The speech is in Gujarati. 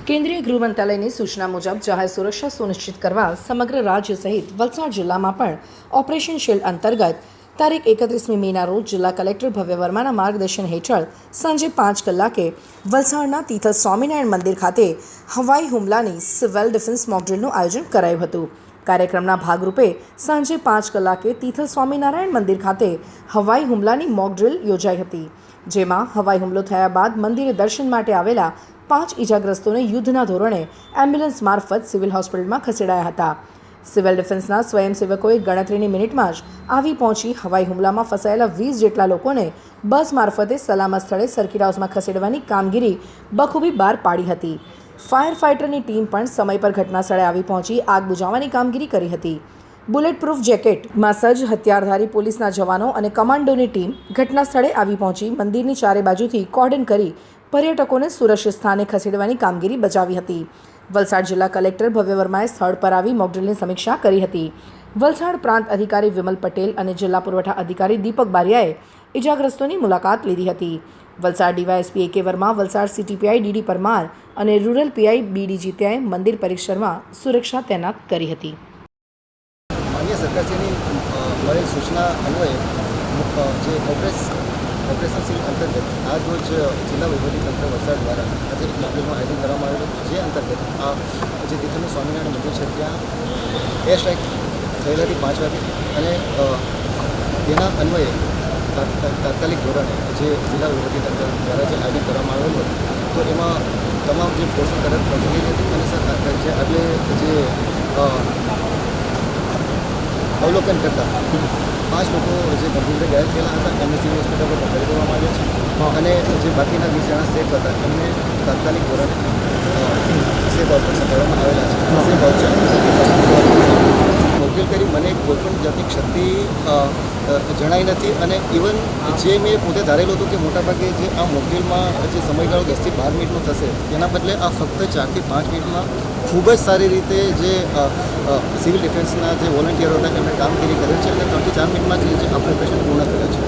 કેન્દ્રીય ગૃહ મંત્રાલયની સૂચના મુજબ જાહેર સુરક્ષા સુનિશ્ચિત કરવા સમગ્ર રાજ્ય સહિત વલસાડ જિલ્લામાં પણ ઓપરેશન શિલ્ડ અંતર્ગત તારીખ 31મી મેના રોજ જિલ્લા કલેક્ટર ભવ્ય વર્માના માર્ગદર્શન હેઠળ સાંજે 5 કલાકે વલસાડના તીથલ સ્વામિનારાયણ મંદિર ખાતે હવાઈ હુમલાની સિવિલ ડિફેન્સ મોકડ્રીલનું આયોજન કરાયું હતું। કાર્યક્રમના ભાગરૂપે સાંજે 5 કલાકે તીથલ સ્વામિનારાયણ મંદિર ખાતે હવાઈ હુમલાની મોકડ્રીલ યોજાઈ હતી, જેમાં હવાઈ હુમલો થયા બાદ મંદિરે દર્શન માટે આવેલા 5 ઇજાગ્રસ્તોને યુદ્ધના ધોરણે એમ્બ્યુલન્સ મારફત સિવિલ હોસ્પિટલમાં ખસેડાયા હતા। સિવિલ ડિફેન્સના સ્વયંસેવકોએ ગણતરીની મિનિટમાં જ આવી પહોંચી હવાઈ હુમલામાં ફસાયેલા 20 જેટલા લોકોને બસ મારફતે સલામત સ્થળે સર્કિટ હાઉસમાં ખસેડવાની કામગીરી બખૂબી બહાર પાડી હતી। ફાયર ફાઇટરની ટીમ પણ સમય પર ઘટના સ્થળે આવી પહોંચી આગ બુઝાવવાની કામગીરી કરી હતી। બુલેટ પ્રૂફ જેકેટમાં સજ્જ હથિયારધારી પોલીસના જવાનો અને કમાન્ડોની ટીમ ઘટના સ્થળે આવી પહોંચી મંદિરની ચારે બાજુથી કોર્ડન કરી પર્યટકોને સુરક્ષિત સ્થાને ખસેડવાની કામગીરી બજાવી હતી। વલસાડ જિલ્લા કલેક્ટર ભવ્ય વર્માએ સ્થળ પર આવી મોકડ્રીલની સમીક્ષા કરી હતી। વલસાડ પ્રાંત અધિકારી વિમલ પટેલ અને જિલ્લા પુરવઠા અધિકારી દીપક બારિયાએ ઇજાગ્રસ્તોની મુલાકાત લીધી હતી। Valsad DYSP A K. Varma, Valsad city PI D D. Parmar અને રૂરલ પીઆઈ બી.ડી. જીત્યાએ મંદિર પરિસરમાં સુરક્ષા તૈનાત કરી હતી। માન્ય સરકારશ્રીની મળેલ સૂચના અન્વયે જે ઓપરેશન શિલ્ડ અંતર્ગત આજ રોજ જિલ્લા વહીવટીતંત્ર વલસાડ દ્વારા આજે એક મોકડ્રીલનું આયોજન કરવામાં આવેલું, જે અંતર્ગત જે તીથલનું સ્વામિનારાયણ મંદિર છે ત્યાં એર સ્ટ્રાઇક થયેલ હતી 5 વાગે અને તેના અન્વયે તાત્કાલિક ધોરણે જે જિલ્લા વહીવટીતંત્ર દ્વારા જે આયોજન કરવામાં આવેલું હતું તો એમાં તમામ જે ફોર્સો તરફ પહોંચી ગઈ હતી અને જે આગળ જે અવલોકન કરતા 5 લોકો જે ગંભીર રીતે ઘાયલ થયેલા હતા એમને સિવિલ હોસ્પિટલ પર ખસેડી દેવામાં આવ્યા છે અને જે બાકીના 20 જણા સેફ હતા એમને તાત્કાલિક ધોરણે સેફ ઓપરેશન કરવામાં આવેલા છે। સેફ ઓપરેશન મોકડ્રીલ કરી મને કોઈપણ જાતની ક્ષતિ જણાઈ નથી અને ઇવન જે મેં પોતે ધારેલું હતું કે મોટાભાગે જે આ મોકડ્રીલમાં જે સમયગાળો 10 થી 12 મિનિટનો થશે તેના બદલે આ ફક્ત 4 થી 5 મિનિટમાં ખૂબ જ સારી રીતે જે સિવિલ ડિફેન્સના જે વોલન્ટિયરો હતા એમણે કામગીરી કરેલ છે અને 3 થી 4 મિનિટમાં જ આપણે ઓપરેશન પૂર્ણ કર્યું છે।